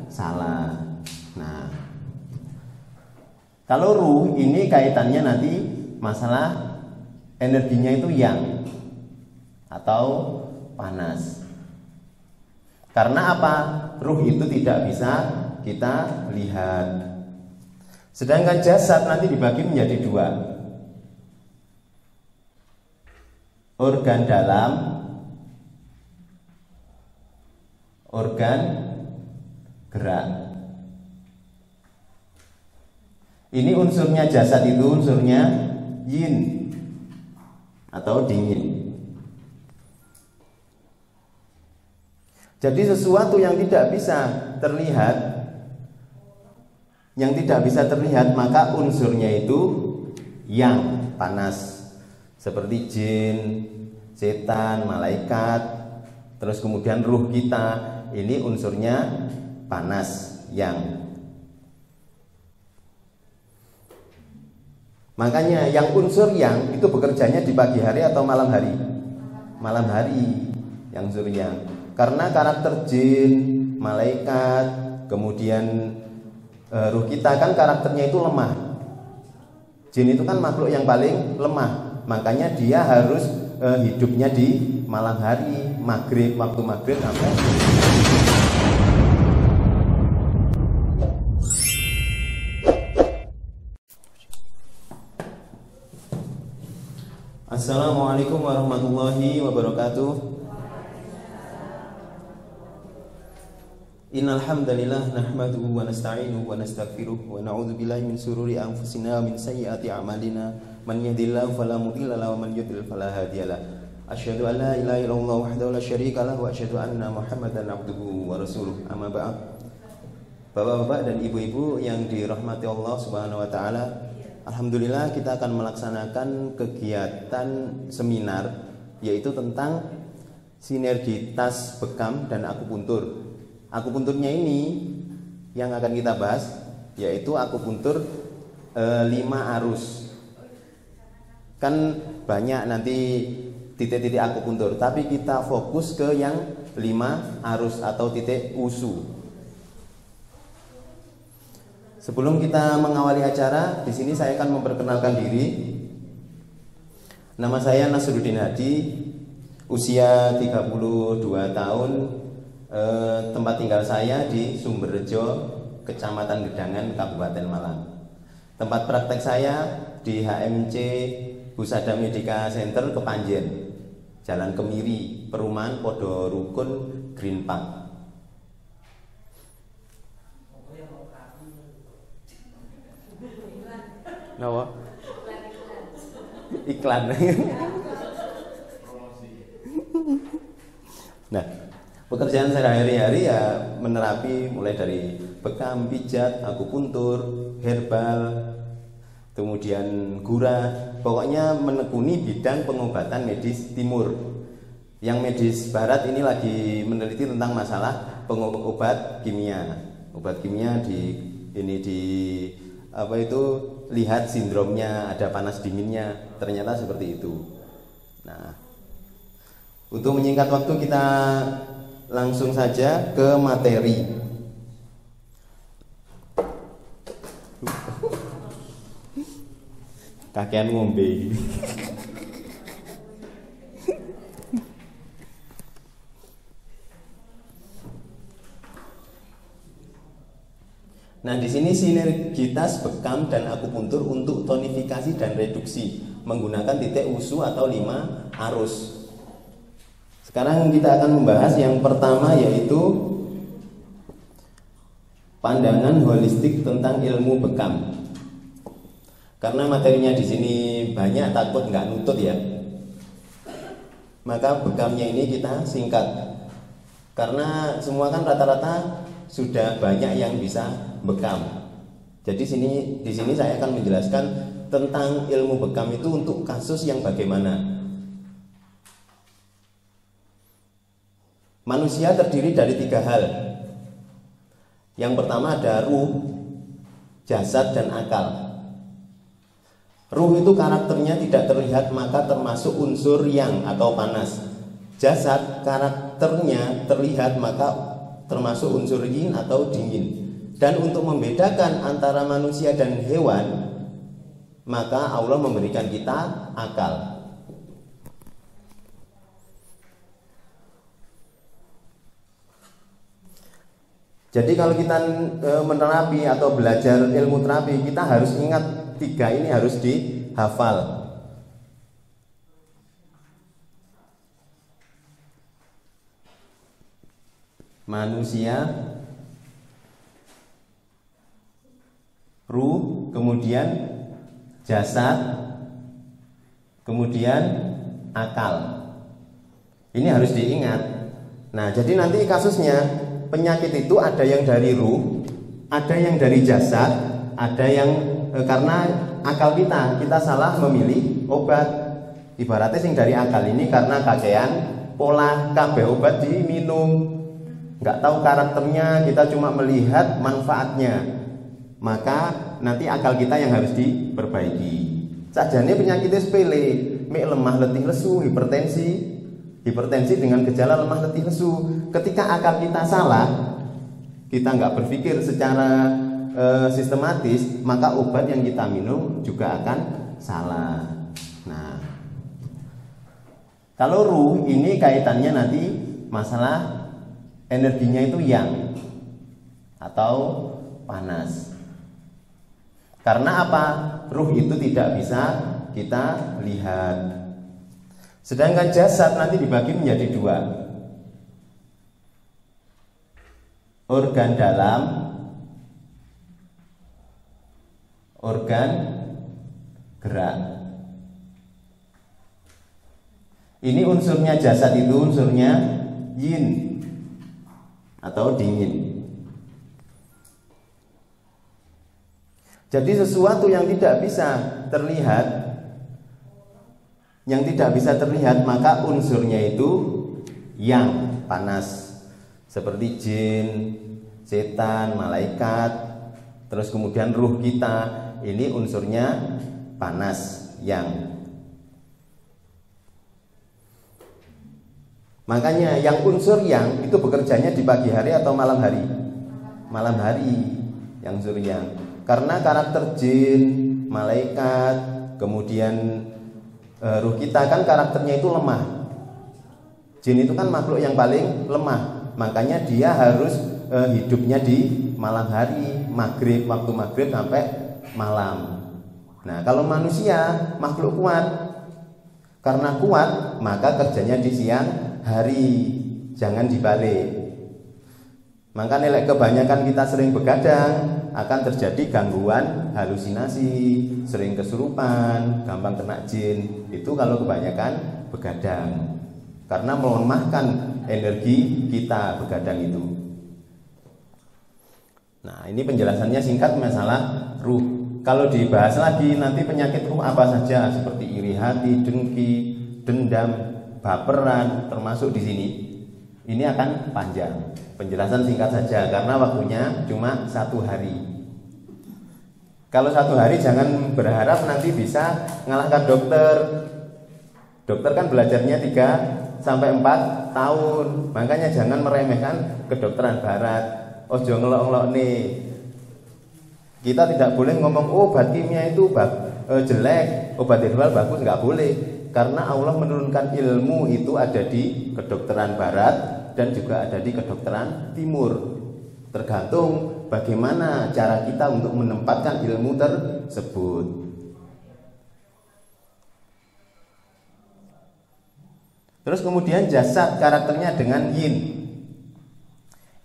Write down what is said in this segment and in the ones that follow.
salah. Nah, kalau ruh ini kaitannya nanti masalah energinya itu yang atau panas. Karena apa? Ruh itu tidak bisa kita lihat. Sedangkan jasad nanti dibagi menjadi dua. Organ dalam, organ gerak. Ini unsurnya jasad itu unsurnya yin atau dingin. Jadi sesuatu yang tidak bisa terlihat, maka unsurnya itu yang panas. Seperti jin, setan, malaikat, terus kemudian ruh kita, ini unsurnya panas, yang. Makanya yang unsur yang itu bekerjanya di pagi hari atau malam hari? Malam hari yang unsur yang. Karena karakter jin, malaikat, kemudian ruh kita kan karakternya itu lemah. Jin itu kan makhluk yang paling lemah. Makanya dia harus hidupnya di malam hari, maghrib, waktu maghrib sampai. Assalamualaikum warahmatullahi wabarakatuh. Innal hamdalillah nahmaduhu wa nasta'inuhu wa nastaghfiruh wa na'udzu billahi min shururi anfusina wa min sayyiati a'malina man yahdihillahu fala mudilla lahu wa man yudlil fala hadiyalah. Asyhadu an la ilaha illallah wahdahu la syarika lahu wa asyhadu anna Muhammadan abduhu wa rasuluh. Amma ba'd. Bapak-bapak dan ibu-ibu yang dirahmati Allah Subhanahu wa taala, alhamdulillah kita akan melaksanakan kegiatan seminar yaitu tentang sinergitas bekam dan akupuntur. Akupunturnya ini yang akan kita bahas yaitu akupuntur 5 arus. Kan banyak nanti titik-titik akupuntur, tapi kita fokus ke yang 5 arus atau titik usu. Sebelum kita mengawali acara, di sini saya akan memperkenalkan diri. Nama saya Nasruddin Hadi, usia 32 tahun. Tempat tinggal saya di Sumberjo, Kecamatan Gedangan, Kabupaten Malang. Tempat praktek saya di HMC Husada Medica Center Kepanjen, Jalan Kemiri, Perumahan Podo Rukun, Green Park. Nawa? Iklan. Nah, pekerjaan sehari-hari ya menerapi mulai dari bekam, pijat, akupuntur, herbal, kemudian gurah. Pokoknya menekuni bidang pengobatan medis timur. Yang medis barat ini lagi meneliti tentang masalah pengobat kimia. Obat kimia lihat sindromnya, ada panas dinginnya, ternyata seperti itu. Nah, untuk menyingkat waktu kita langsung saja ke materi. Kakean ngombe. Nah, di sini sinergitas bekam dan akupuntur untuk tonifikasi dan reduksi menggunakan titik usu atau 5 arus. Sekarang kita akan membahas yang pertama yaitu pandangan holistik tentang ilmu bekam. Karena materinya di sini banyak, takut nggak nutut ya. Maka bekamnya ini kita singkat. Karena semua kan rata-rata sudah banyak yang bisa bekam. Jadi di sini saya akan menjelaskan tentang ilmu bekam itu untuk kasus yang bagaimana. Manusia terdiri dari 3 hal. Yang pertama ada ruh, jasad, dan akal. Ruh itu karakternya tidak terlihat, maka termasuk unsur yang atau panas. Jasad karakternya terlihat, maka termasuk unsur yin atau dingin. Dan untuk membedakan antara manusia dan hewan, maka Allah memberikan kita akal. Jadi kalau kita menerapi atau belajar ilmu terapi, kita harus ingat 3 ini harus dihafal. Manusia, ruh, kemudian jasad, kemudian akal. Ini harus diingat. Nah, jadi nanti kasusnya penyakit itu ada yang dari ruh, ada yang dari jasad, ada yang karena akal kita salah memilih obat. Ibaratnya sing dari akal ini karena kakean pola kabeh obat diminum, nggak tahu karakternya, kita cuma melihat manfaatnya, maka nanti akal kita yang harus diperbaiki. Sajane penyakitnya sepele, lemah letih lesu, hipertensi dengan gejala lemah letih lesu. Ketika akal kita salah, kita nggak berpikir secara sistematis, maka obat yang kita minum juga akan salah. Nah, kalau ruh ini kaitannya nanti masalah energinya itu yang atau panas. Karena apa? Ruh itu tidak bisa kita lihat. Sedangkan jasad nanti dibagi menjadi 2. Organ dalam, organ gerak. Ini unsurnya jasad itu unsurnya yin atau dingin. Jadi sesuatu yang tidak bisa terlihat, maka unsurnya itu yang panas. Seperti jin, setan, malaikat, terus kemudian ruh kita, ini unsurnya panas, yang. Makanya yang unsur yang itu bekerjanya di pagi hari atau malam hari? Malam hari yang unsur yang. Karena karakter jin, malaikat, kemudian ruh kita kan karakternya itu lemah. Jin itu kan makhluk yang paling lemah, makanya dia harus hidupnya di malam hari, waktu maghrib sampai malam. Nah, kalau manusia makhluk kuat, karena kuat maka kerjanya di siang hari, jangan dibalik. Maka nilai kebanyakan kita sering begadang, akan terjadi gangguan halusinasi, sering kesurupan, gampang kena jin. Itu kalau kebanyakan begadang, karena melemahkan energi kita begadang itu. Nah, ini penjelasannya singkat masalah ruh. Kalau dibahas lagi nanti penyakit ruh apa saja, seperti iri hati, dengki, dendam, baperan, termasuk di sini. Ini akan panjang. Penjelasan singkat saja karena waktunya cuma 1 hari. Kalau 1 hari jangan berharap nanti bisa ngalahkan dokter. Dokter kan belajarnya 3-4 tahun. Makanya jangan meremehkan kedokteran barat. Ojo ngelok-ngelok nih. Kita tidak boleh ngomong obat kimia itu jelek, obat herbal bagus, nggak boleh. Karena Allah menurunkan ilmu itu ada di kedokteran barat dan juga ada di kedokteran timur. Tergantung bagaimana cara kita untuk menempatkan ilmu tersebut. Terus kemudian jasad karakternya dengan yin.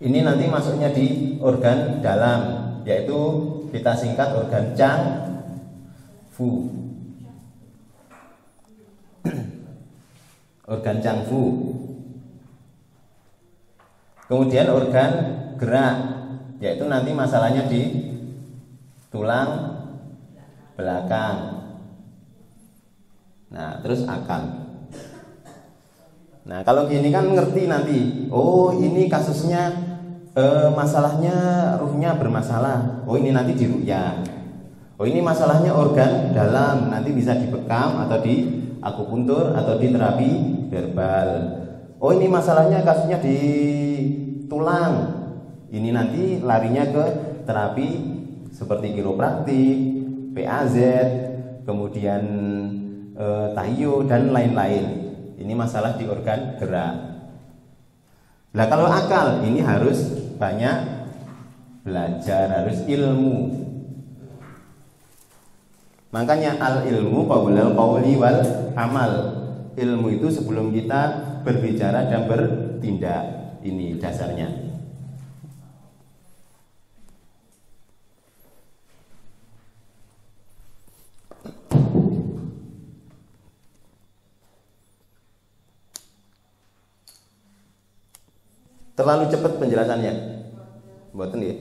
Ini nanti masuknya di organ dalam, yaitu kita singkat organ Chang Fu. Organ Chang Fu. Kemudian organ gerak, yaitu nanti masalahnya di tulang belakang. Nah, terus akal. Nah, kalau gini kan ngerti nanti. Oh, ini kasusnya masalahnya ruhnya bermasalah. Oh, ini nanti di ruqyah. Oh, ini masalahnya organ dalam, nanti bisa dibekam atau di akupuntur atau di terapi herbal. Oh, ini masalahnya kasusnya di tulang. Ini nanti larinya ke terapi seperti kiropraktik, PAZ, kemudian tahio dan lain-lain. Ini masalah di organ gerak. Nah kalau akal ini harus banyak belajar, harus ilmu. Makanya al ilmu qaulal qauli wal amal. Ilmu itu sebelum kita berbicara dan bertindak. Ini dasarnya. Terlalu cepat penjelasannya. Mboten nggih.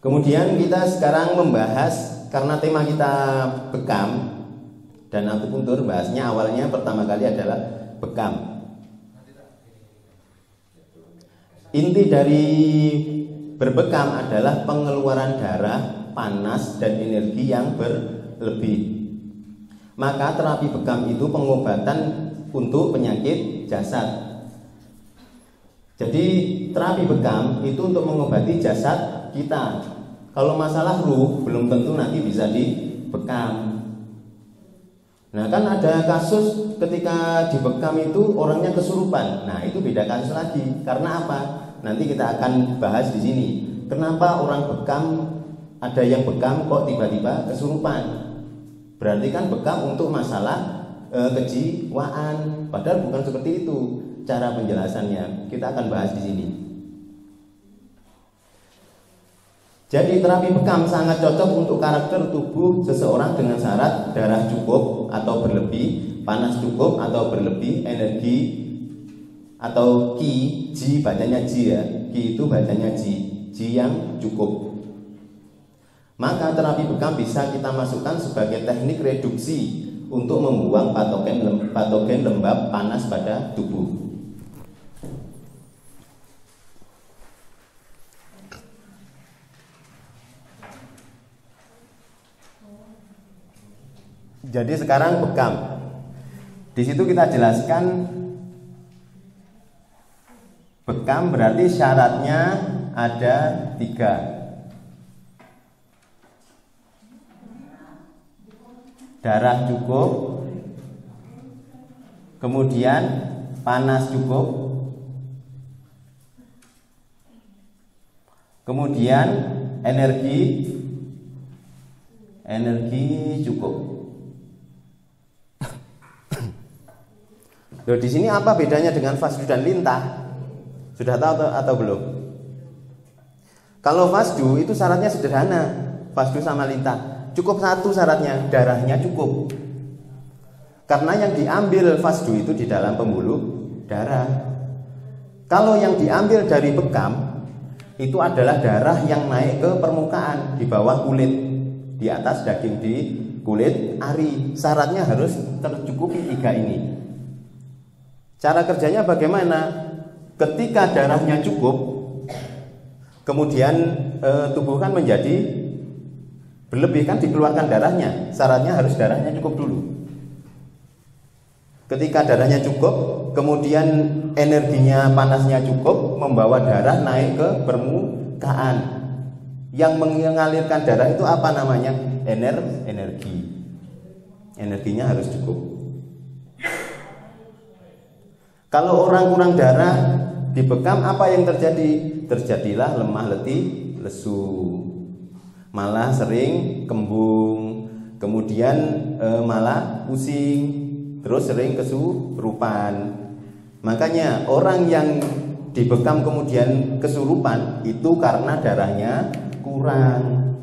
Kemudian kita sekarang membahas, karena tema kita bekam dan akupuntur, bahasnya awalnya pertama kali adalah bekam. Inti dari berbekam adalah pengeluaran darah, panas, dan energi yang berlebih. Maka terapi bekam itu pengobatan untuk penyakit jasad. Jadi terapi bekam itu untuk mengobati jasad kita. Kalau masalah ruh belum tentu nanti bisa dibekam. Nah kan ada kasus ketika dibekam itu orangnya kesurupan. Nah itu beda kasus lagi. Karena apa? Nanti kita akan bahas di sini. Kenapa orang bekam, ada yang bekam kok tiba-tiba kesurupan? Berarti kan bekam untuk masalah kejiwaan. Padahal bukan seperti itu cara penjelasannya. Kita akan bahas di sini. Jadi terapi bekam sangat cocok untuk karakter tubuh seseorang dengan syarat darah cukup atau berlebih, panas cukup atau berlebih, energi atau ki, ji bacanya ji ya, ki itu bacanya ji yang cukup. Maka terapi bekam bisa kita masukkan sebagai teknik reduksi untuk membuang patogen lembab panas pada tubuh. Jadi sekarang bekam. Di situ kita jelaskan bekam berarti syaratnya ada 3. Darah cukup, kemudian panas cukup, kemudian energi cukup. Loh, di sini apa bedanya dengan fasdu dan lintah? Sudah tahu atau belum? Kalau fasdu itu syaratnya sederhana, fasdu sama lintah. Cukup satu syaratnya, darahnya cukup. Karena yang diambil fasdu itu di dalam pembuluh darah. Kalau yang diambil dari bekam itu adalah darah yang naik ke permukaan di bawah kulit, di atas daging, di kulit ari. Syaratnya harus tercukupi 3 ini. Cara kerjanya bagaimana? Ketika darahnya cukup, kemudian tubuh kan menjadi berlebih, kan dikeluarkan darahnya. Syaratnya harus darahnya cukup dulu. Ketika darahnya cukup, kemudian energinya, panasnya cukup, membawa darah naik ke permukaan. Yang mengalirkan darah itu apa namanya? Energi. Energinya harus cukup. Kalau orang kurang darah dibekam, apa yang terjadi? Terjadilah lemah, letih, lesu, malah sering kembung, kemudian malah pusing, terus sering kesurupan. Makanya orang yang dibekam kemudian kesurupan itu karena darahnya kurang.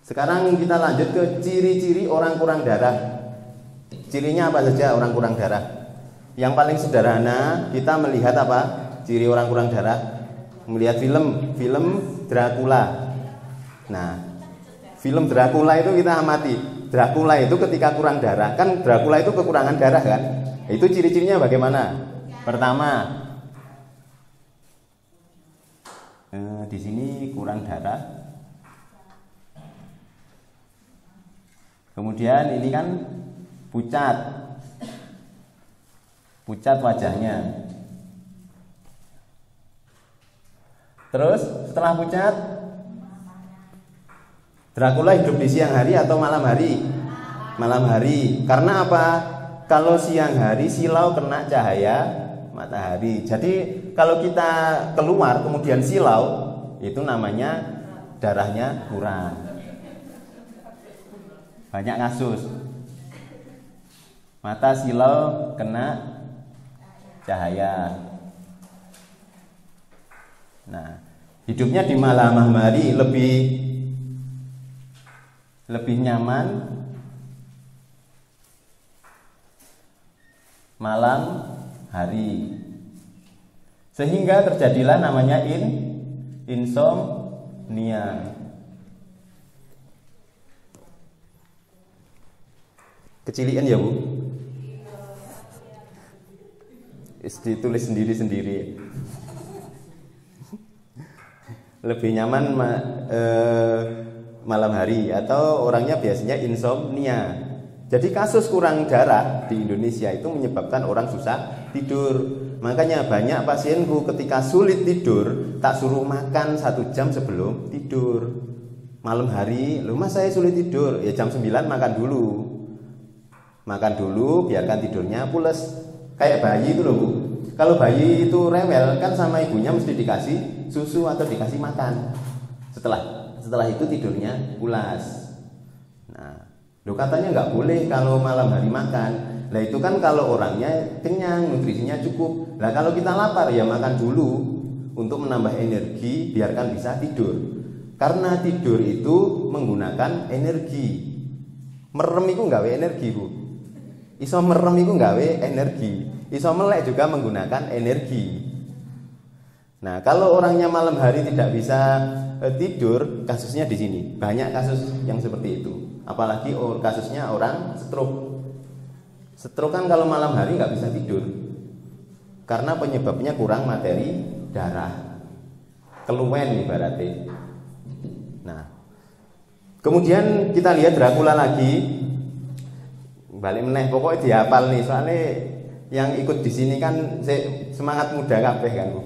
Sekarang kita lanjut ke ciri-ciri orang kurang darah. Cirinya apa saja orang kurang darah? Yang paling sederhana kita melihat apa? Ciri orang kurang darah, melihat film Dracula. Nah, film Dracula itu kita amati. Dracula itu ketika kurang darah, kan Dracula itu kekurangan darah kan? Itu ciri-cirinya bagaimana? Pertama, Di sini kurang darah. Kemudian ini kan pucat wajahnya. Terus setelah pucat, Dracula hidup di siang hari atau malam hari? Malam hari. Karena apa? Kalau siang hari silau kena cahaya matahari. Jadi kalau kita keluar kemudian silau, itu namanya darahnya kurang. Banyak kasus mata silau kena cahaya. Nah, hidupnya di malam hari lebih nyaman malam hari, sehingga terjadilah namanya insomnia. Kecilian ya Bu? Ditulis sendiri-sendiri. Lebih nyaman malam hari, atau orangnya biasanya insomnia. Jadi kasus kurang darah di Indonesia itu menyebabkan orang susah tidur. Makanya banyak pasienku ketika sulit tidur, tak suruh makan 1 jam sebelum tidur. Malam hari, loh mas saya sulit tidur, ya jam 9 makan dulu. Makan dulu, biarkan tidurnya pules. Kayak bayi itu loh Bu. Kalau bayi itu rewel kan sama ibunya mesti dikasih susu atau dikasih makan. Setelah itu tidurnya pulas. Nah, lo katanya nggak boleh kalau malam hari makan. Nah itu kan kalau orangnya kenyang, nutrisinya cukup. Nah kalau kita lapar ya makan dulu untuk menambah energi, biarkan bisa tidur. Karena tidur itu menggunakan energi. Merem itu nggawe energi Bu. Iso merem itu nggawe energi. Iso melek juga menggunakan energi. Nah, kalau orangnya malam hari tidak bisa tidur, kasusnya di sini. Banyak kasus yang seperti itu. Apalagi kasusnya orang stroke. Stroke kan kalau malam hari nggak bisa tidur. Karena penyebabnya kurang materi darah. Keluwen ibaratnya. Nah, kemudian kita lihat Dracula lagi. Balik meneh, pokoknya dihafal nih. Soalnya yang ikut di sini kan semangat muda kabeh kan Bu.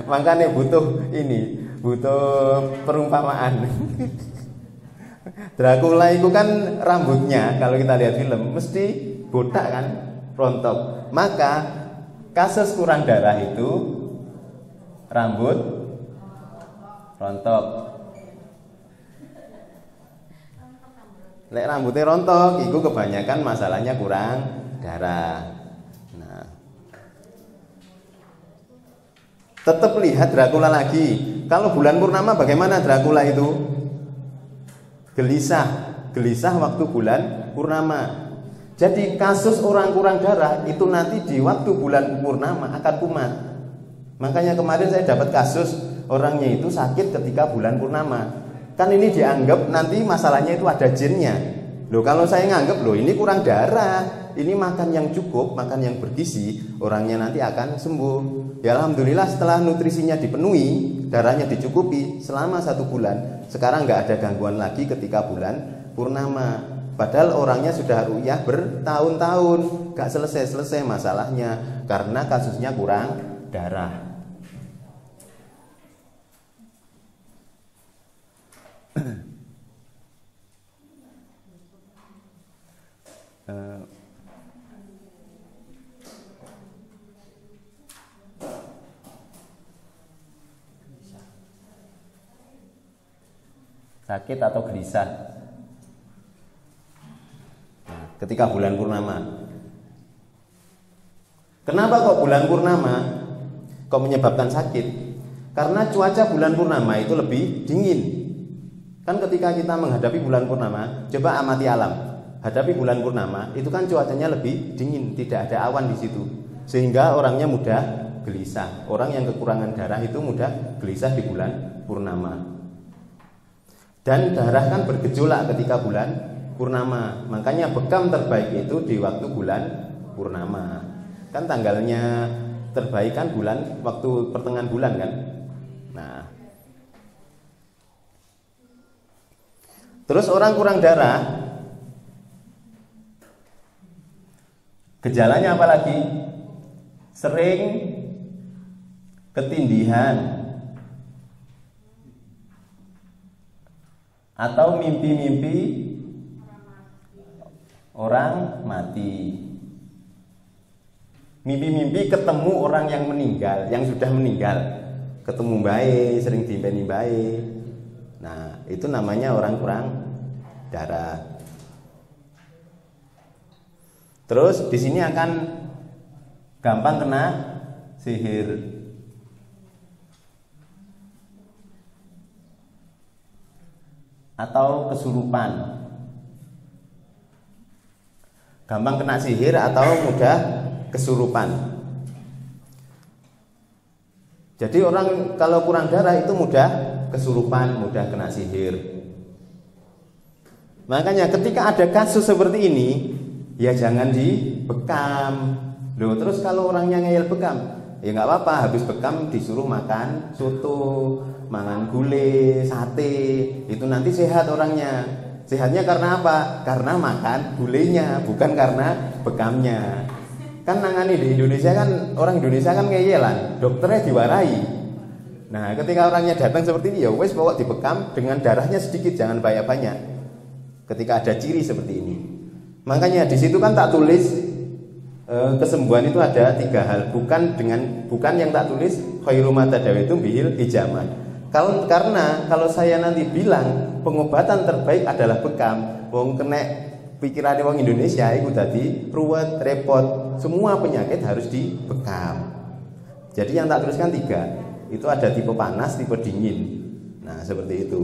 Makanya butuh perumpamaan. Dracula itu kan rambutnya kalau kita lihat film mesti botak kan, rontok. Maka kasus kurang darah itu rambut rontok. Lek rambutnya rontok, itu kebanyakan masalahnya kurang darah. Nah, tetap lihat Dracula lagi. Kalau bulan purnama bagaimana Dracula itu? Gelisah waktu bulan purnama. Jadi kasus orang kurang darah itu nanti di waktu bulan purnama akan kumat. Makanya kemarin saya dapat kasus orangnya itu sakit ketika bulan purnama. Kan ini dianggap nanti masalahnya itu ada jinnya. Loh kalau saya nganggap loh ini kurang darah, ini makan yang cukup, makan yang bergizi, orangnya nanti akan sembuh. Ya alhamdulillah setelah nutrisinya dipenuhi, darahnya dicukupi selama 1 bulan, sekarang nggak ada gangguan lagi ketika bulan purnama. Padahal orangnya sudah ruqyah bertahun-tahun, nggak selesai-selesai masalahnya karena kasusnya kurang darah. Sakit atau gelisah ketika bulan purnama. Kenapa kok bulan purnama kok menyebabkan sakit? Karena cuaca bulan purnama itu lebih dingin. Kan ketika kita menghadapi bulan purnama, coba amati alam. Hadapi bulan purnama, itu kan cuacanya lebih dingin, tidak ada awan di situ. Sehingga orangnya mudah gelisah. Orang yang kekurangan darah itu mudah gelisah di bulan purnama. Dan darah kan bergejolak ketika bulan purnama. Makanya bekam terbaik itu di waktu bulan purnama. Kan tanggalnya terbaik kan waktu pertengahan bulan kan. Nah, terus orang kurang darah, gejalanya apa lagi? Sering ketindihan atau mimpi-mimpi orang mati. Mimpi-mimpi ketemu orang yang meninggal, yang sudah meninggal. Ketemu bae, sering diimpeni bae. Nah, itu namanya orang kurang darah. Terus di sini akan gampang kena sihir. Atau kesurupan. Gampang kena sihir atau mudah kesurupan. Jadi orang kalau kurang darah itu mudah kesurupan, mudah kena sihir. Makanya ketika ada kasus seperti ini, ya jangan dibekam. Loh, terus kalau orangnya ngeyel bekam, ya nggak apa-apa. Habis bekam disuruh makan soto, makan gulai, sate, itu nanti sehat orangnya. Sehatnya karena apa? Karena makan gulainya, bukan karena bekamnya. Kan nangani di Indonesia kan, orang Indonesia kan ngeyelan, dokternya diwarai. Nah, ketika orangnya datang seperti ini, ya wes pokok dibekam dengan darahnya sedikit, jangan banyak-banyak. Ketika ada ciri seperti ini, makanya di situ kan tak tulis kesembuhan itu ada 3 hal, bukan yang tak tulis khairu ma tadawaitum bihil hijamah. Karena kalau saya nanti bilang pengobatan terbaik adalah bekam, wong kena pikirannya wong Indonesia itu tadi ruwet, repot, semua penyakit harus dibekam. Jadi yang tak tuliskan 3, itu ada tipe panas, tipe dingin. Nah, seperti itu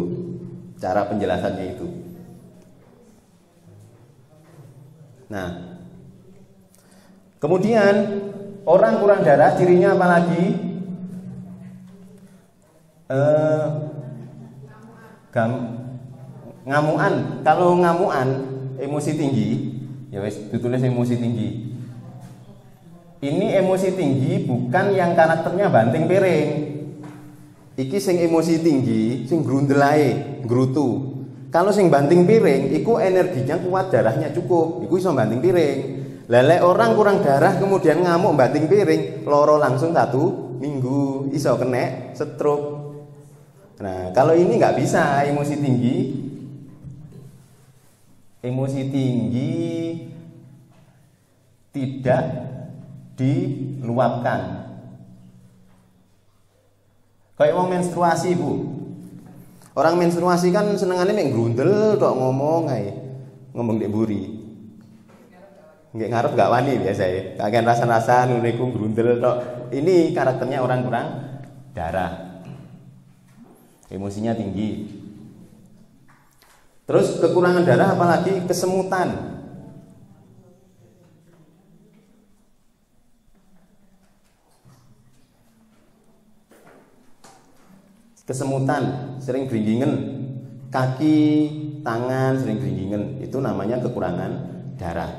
cara penjelasannya itu. Nah, kemudian orang kurang darah cirinya apa lagi? Ngamuan. Kalau ngamuan, emosi tinggi, ya wes ditulis emosi tinggi. Ini emosi tinggi bukan yang karakternya banting piring. Iki sing emosi tinggi, sing grundel ae, ngrutu. Kalau sing banting piring, iku energinya kuat, darahnya cukup, iku iso banting piring. Lele orang kurang darah kemudian ngamuk banting piring, loro langsung 1 minggu, iso kena stroke. Nah, kalau ini nggak bisa emosi tinggi. Emosi tinggi tidak diluapkan. Kayak wong menstruasi, Bu. Orang menstruasi kan senengannya mek grundel tok ngomong ae. Ngomong ndek mburi. Nggih ngarep gak wani biasa ya. Kakean rasa-rasa ngono iku grundel tok. Ini karakternya orang kurang darah. Emosinya tinggi. Terus kekurangan darah apalagi kesemutan. Kesemutan, sering geringgingen, kaki, tangan sering geringgingen, itu namanya kekurangan darah.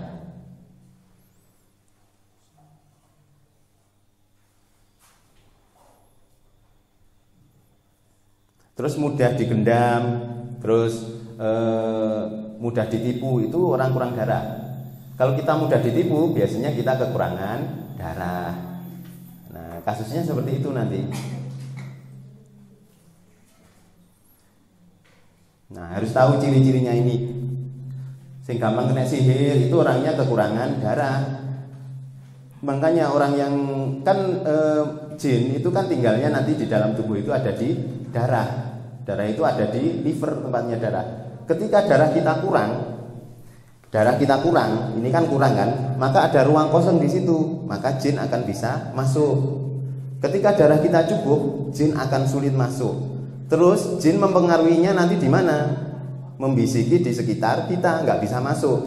Terus mudah digendam, terus mudah ditipu, itu orang kurang darah. Kalau kita mudah ditipu, biasanya kita kekurangan darah. Nah, kasusnya seperti itu nanti. Nah, harus tahu ciri-cirinya ini. Sing gampang kena sihir itu orangnya kekurangan darah. Makanya orang yang kan jin itu kan tinggalnya nanti di dalam tubuh itu ada di darah. Darah itu ada di liver tempatnya darah. Ketika darah kita kurang, ini kan kurang kan, maka ada ruang kosong di situ, maka jin akan bisa masuk. Ketika darah kita cukup, jin akan sulit masuk. Terus jin mempengaruhinya nanti di mana? Membisiki di sekitar kita, nggak bisa masuk.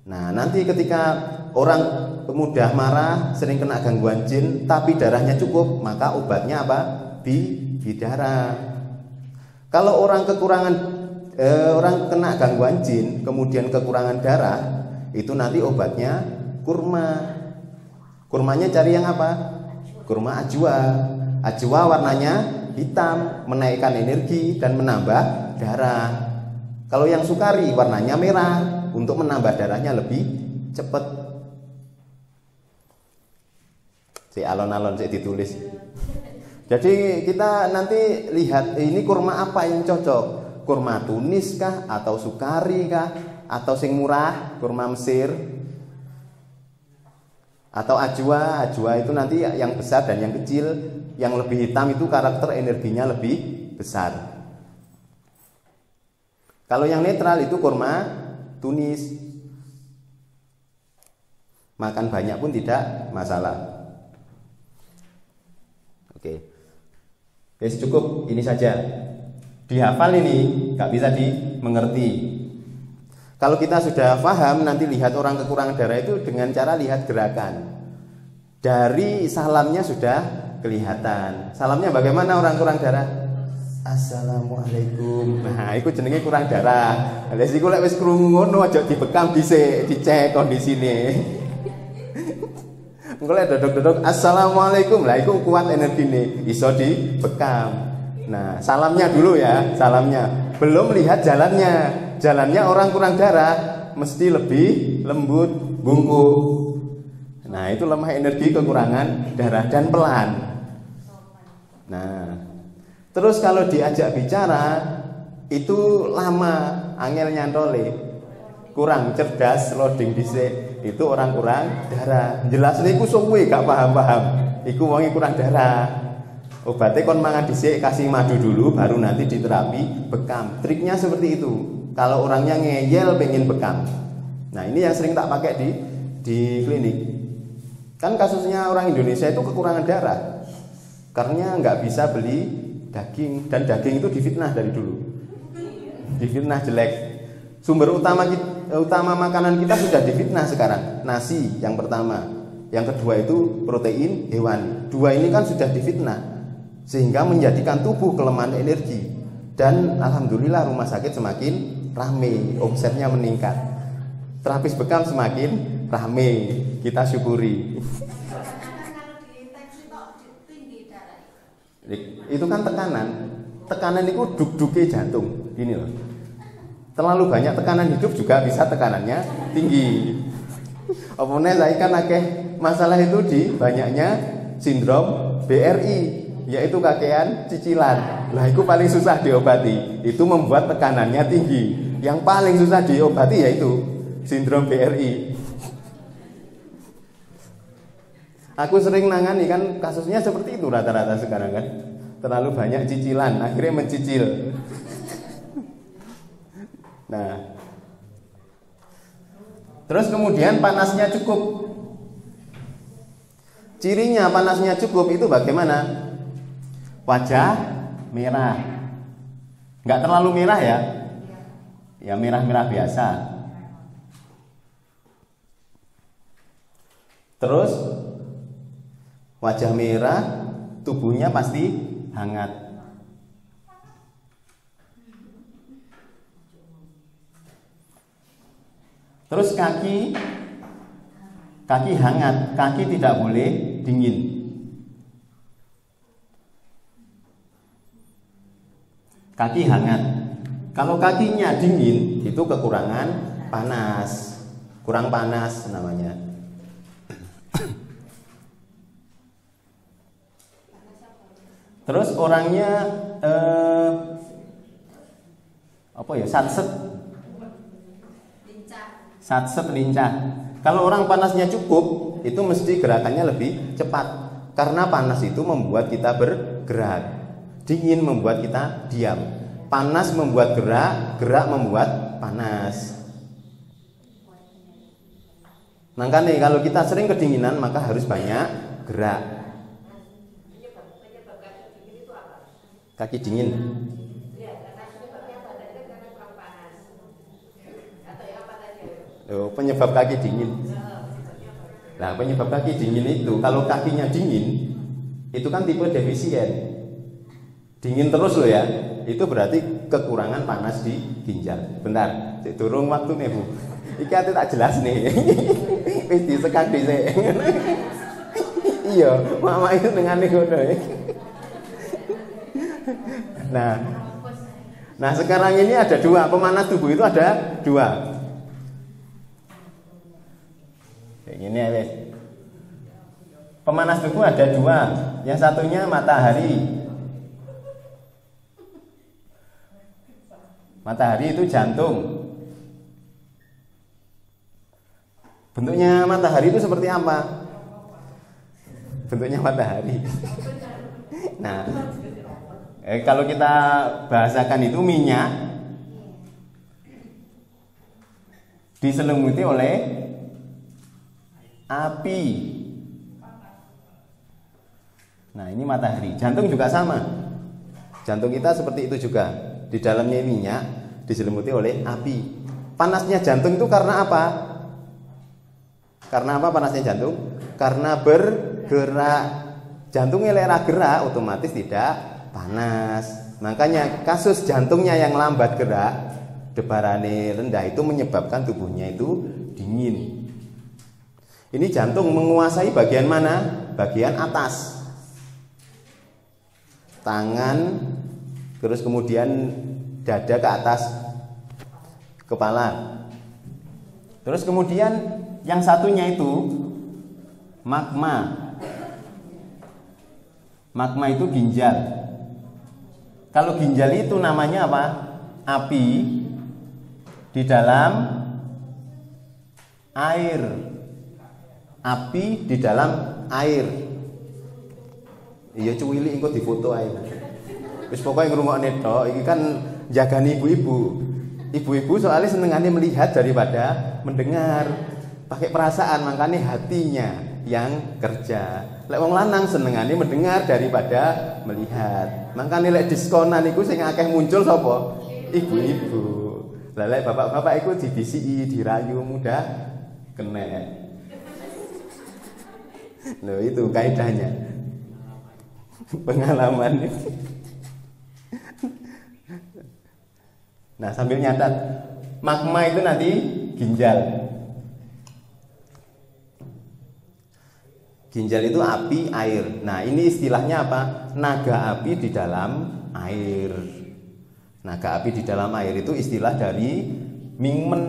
Nah, nanti ketika orang mudah marah, sering kena gangguan jin, tapi darahnya cukup, maka obatnya apa? Bidara. Kalau orang orang kena gangguan jin, kemudian kekurangan darah, itu nanti obatnya kurma. Kurmanya cari yang apa? Kurma ajwa. Ajwa warnanya hitam, menaikkan energi dan menambah darah. Kalau yang sukari warnanya merah, untuk menambah darahnya lebih cepat. Si alon-alon ditulis. Jadi kita nanti lihat ini kurma apa yang cocok. Kurma Tunis kah atau sukari kah atau sing murah, kurma Mesir atau ajwa. Ajwa itu nanti yang besar dan yang kecil. Yang lebih hitam itu karakter energinya lebih besar. Kalau yang netral itu kurma Tunis. Makan banyak pun tidak masalah. Oke. Oke, cukup ini saja. Dihafal ini, nggak bisa dimengerti. Kalau kita sudah paham, nanti lihat orang kekurangan darah itu dengan cara lihat gerakan. Dari salamnya sudah kelihatan. Salamnya bagaimana orang kurang darah? Assalamualaikum. Nah, itu jenenge kurang darah. Lah siku lek wis krungu ngono aja dibekam dhisik, dicek kondisine. Engko lek dodok-dodok assalamualaikum, lah iku kuat energine, iso dibekam. Nah, salamnya dulu ya, salamnya. Belum lihat jalannya. Jalannya orang kurang darah mesti lebih lembut, bungkuk. Nah, itu lemah energi, kekurangan darah dan pelan. Nah, terus kalau diajak bicara itu lama, angel nyantole, kurang cerdas, loading dhisik, itu orang kurang darah. Jelas niku suwe gak paham-paham. Iku wonge kurang darah. Obatnya kon mangan dhisik, kasih madu dulu baru nanti diterapi bekam. Triknya seperti itu. Kalau orangnya ngeyel pengen bekam. Nah, ini yang sering tak pakai di klinik. Kan kasusnya orang Indonesia itu kekurangan darah. Karena nggak bisa beli daging, dan daging itu difitnah dari dulu, difitnah jelek. Sumber utama makanan kita sudah difitnah sekarang. Nasi yang pertama, yang kedua itu protein hewani. Dua ini kan sudah difitnah, sehingga menjadikan tubuh kelemahan energi. Dan alhamdulillah rumah sakit semakin rame, omsetnya meningkat. Terapis bekam semakin rame, kita syukuri. Itu kan tekanan itu duk-duke jantung gini loh. Terlalu banyak tekanan hidup juga bisa tekanannya tinggi. Opone saya kan akeh masalah itu di banyaknya sindrom BRI, yaitu kakean cicilan. Lah itu paling susah diobati, itu membuat tekanannya tinggi. Yang paling susah diobati yaitu sindrom BRI. Aku sering nangani kan kasusnya seperti itu rata-rata sekarang kan. Terlalu banyak cicilan, akhirnya mencicil. Nah, terus kemudian panasnya cukup. Cirinya panasnya cukup itu bagaimana? Wajah merah. Nggak terlalu merah ya. Ya merah-merah biasa. Terus wajah merah, tubuhnya pasti hangat. Terus kaki hangat, kaki tidak boleh dingin. Kaki hangat. Kalau kakinya dingin, itu kekurangan panas. Kurang panas namanya. Terus orangnya satset lincah. Kalau orang panasnya cukup, itu mesti gerakannya lebih cepat. Karena panas itu membuat kita bergerak. Dingin membuat kita diam. Panas membuat gerak, gerak membuat panas. Makanya kalau kita sering kedinginan, maka harus banyak gerak. Kaki dingin. Penyebab kaki dingin. Nah, penyebab kaki dingin itu kalau kakinya dingin, itu kan tipe defisien. Dingin terus loh ya. Itu berarti kekurangan panas di ginjal. Bentar, durung waktu nih Bu. Iki ate tak jelas nih. Wis disekak dhisik. Iya, mama itu dengan ngono. Nah sekarang ini ada dua, pemanas tubuh itu ada dua. Kayak gini ya wes. Pemanas tubuh ada dua. Yang satunya matahari. Matahari itu jantung. Bentuknya matahari itu seperti apa? Bentuknya matahari. Nah, kalau kita bahasakan itu minyak diselimuti oleh api. Nah, ini matahari. Jantung juga sama. Jantung kita seperti itu juga. Di dalamnya minyak diselimuti oleh api. Panasnya jantung itu karena apa? Karena apa panasnya jantung? Karena bergerak. Jantungnya lera gerak, otomatis tidak panas. Makanya kasus jantungnya yang lambat gerak, debarane rendah, itu menyebabkan tubuhnya itu dingin. Ini jantung menguasai bagian mana? Bagian atas. Tangan, terus kemudian dada ke atas kepala. Terus kemudian yang satunya itu magma. Magma itu ginjal. Kalau ginjal itu namanya apa? Api di dalam air. Api di dalam air. Iya cuwili engko difoto ae. Wis pokoke ngrungokne tok, iki kan jagani ibu-ibu. Ibu-ibu soalnya senengane melihat daripada mendengar. Pakai perasaan, makanya hatinya yang kerja. Lek wong lanang senengane mendengar daripada melihat. Makanya lek diskonan iku sing akeh muncul sapa? Ibu-ibu. Lah lek bapak-bapak iku dibisiki, dirayu mudah kena. Loh itu kaidahnya. Pengalaman. Nah, sambil nyatat, magma itu nanti ginjal. Ginjal itu api, air. Nah, ini istilahnya apa? Naga api di dalam air. Naga api di dalam air itu istilah dari mingmen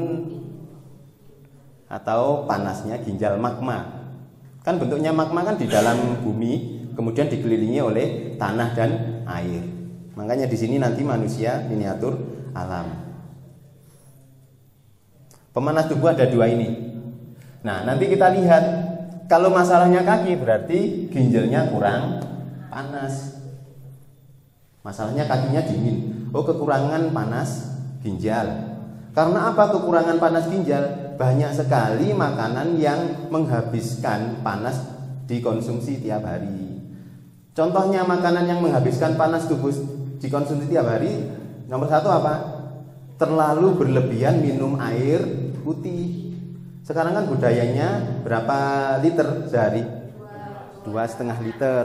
atau panasnya ginjal magma. Kan bentuknya magma kan di dalam bumi, kemudian dikelilingi oleh tanah dan air. Makanya di sini nanti manusia miniatur alam. Pemanas tubuh ada dua ini. Nah, nanti kita lihat. Kalau masalahnya kaki berarti ginjalnya kurang panas. Masalahnya kakinya dingin. Oh, kekurangan panas ginjal. Karena apa kekurangan panas ginjal? Banyak sekali makanan yang menghabiskan panas dikonsumsi tiap hari. Contohnya makanan yang menghabiskan panas tubuh dikonsumsi tiap hari. Nomor satu apa? Terlalu berlebihan minum air putih. Sekarang kan budayanya berapa liter sehari? 2,5 liter.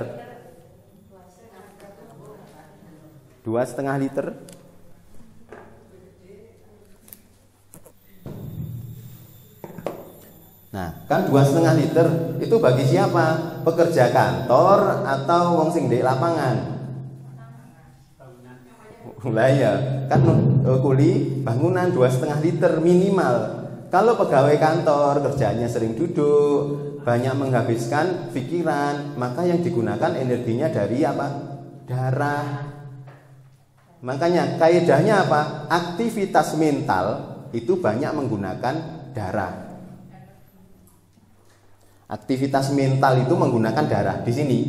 2,5 liter. Nah, kan 2,5 liter itu bagi siapa? Pekerja kantor atau wong sing ndek lapangan? Lah ya, kan kuli bangunan 2,5 liter minimal. Kalau pegawai kantor kerjanya sering duduk, banyak menghabiskan pikiran, maka yang digunakan energinya dari apa? Darah. Makanya kaidahnya apa? Aktivitas mental itu banyak menggunakan darah. Aktivitas mental itu menggunakan darah. Di sini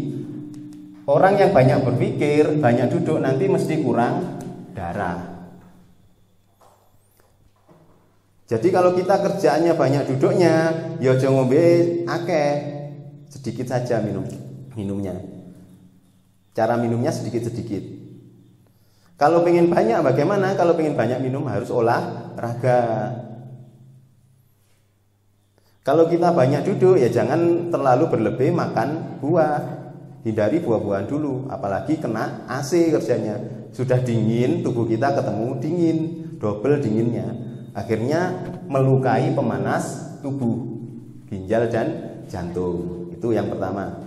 orang yang banyak berpikir, banyak duduk nanti mesti kurang darah. Jadi kalau kita kerjaannya banyak duduknya, ya aja ngombe akeh, sedikit saja minumnya. Cara minumnya sedikit-sedikit. Kalau pengen banyak bagaimana? Kalau pengen banyak minum harus olahraga. Kalau kita banyak duduk ya jangan terlalu berlebih makan buah. Hindari buah-buahan dulu, apalagi kena AC kerjanya. Sudah dingin, tubuh kita ketemu dingin, double dinginnya. Akhirnya melukai pemanas tubuh, ginjal dan jantung. Itu yang pertama.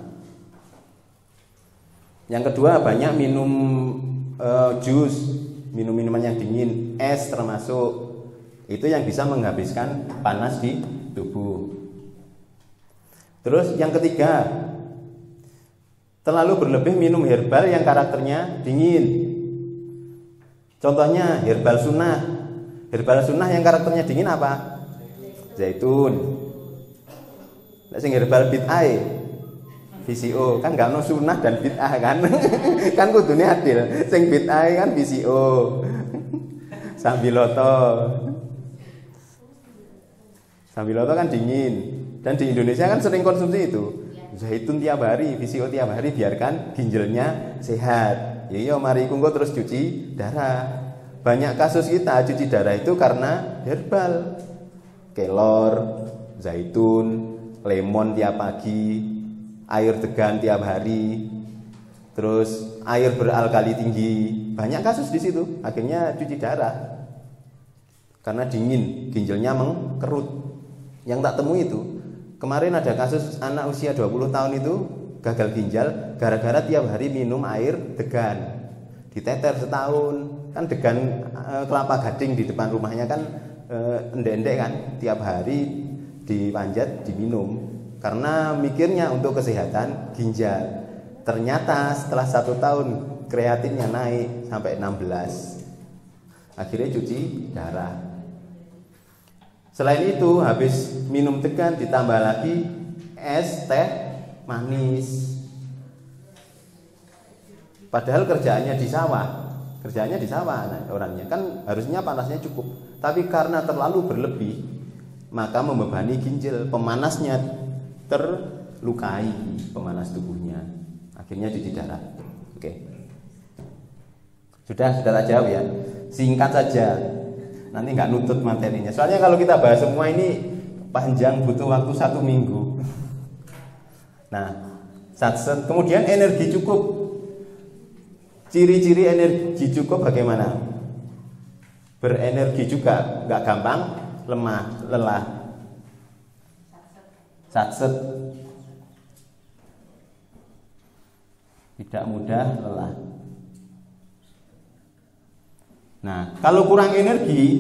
Yang kedua, banyak minum jus, minum-minuman yang dingin, es termasuk. Itu yang bisa menghabiskan panas di tubuh. Terus yang ketiga, terlalu berlebih minum herbal yang karakternya dingin. Contohnya herbal sunnah. Herbal sunnah yang karakternya dingin apa? Zaitun. Nek sing herbal bid'ah, VCO kan gak ono sunnah dan bid'ah kan. Kan kudune adil. Sing bid'ah kan VCO. Sambiloto. Sambiloto kan dingin. Dan di Indonesia kan sering konsumsi itu. Zaitun tiap hari, VCO tiap hari, biarkan ginjalnya sehat. Iya, mari kunggo terus cuci darah. Banyak kasus kita cuci darah itu karena herbal. Kelor, zaitun, lemon tiap pagi, air degan tiap hari, terus air beralkali tinggi. Banyak kasus di situ. Akhirnya cuci darah karena dingin, ginjalnya mengkerut. Yang tak temui itu, kemarin ada kasus anak usia 20 tahun itu gagal ginjal gara-gara tiap hari minum air degan. Diteter setahun. Kan degan kelapa gading di depan rumahnya kan endek-endek kan, tiap hari dipanjat diminum karena mikirnya untuk kesehatan ginjal. Ternyata setelah 1 tahun kreatinnya naik sampai 16. Akhirnya cuci darah. Selain itu, habis minum degan ditambah lagi es teh manis. Padahal kerjaannya di sawah. Kerjaannya di sawah orangnya. Kan harusnya panasnya cukup. Tapi karena terlalu berlebih, maka membebani ginjal. Pemanasnya terlukai, pemanas tubuhnya. Akhirnya cuci darah. Oke. Sudah tak jawab ya. Singkat saja. Nanti nggak nutut materinya. Soalnya kalau kita bahas semua ini panjang, butuh waktu 1 minggu. Nah, kemudian energi cukup. Ciri-ciri energi cukup bagaimana? Berenergi juga, nggak gampang lelah. Satset. Tidak mudah lelah. Nah, kalau kurang energi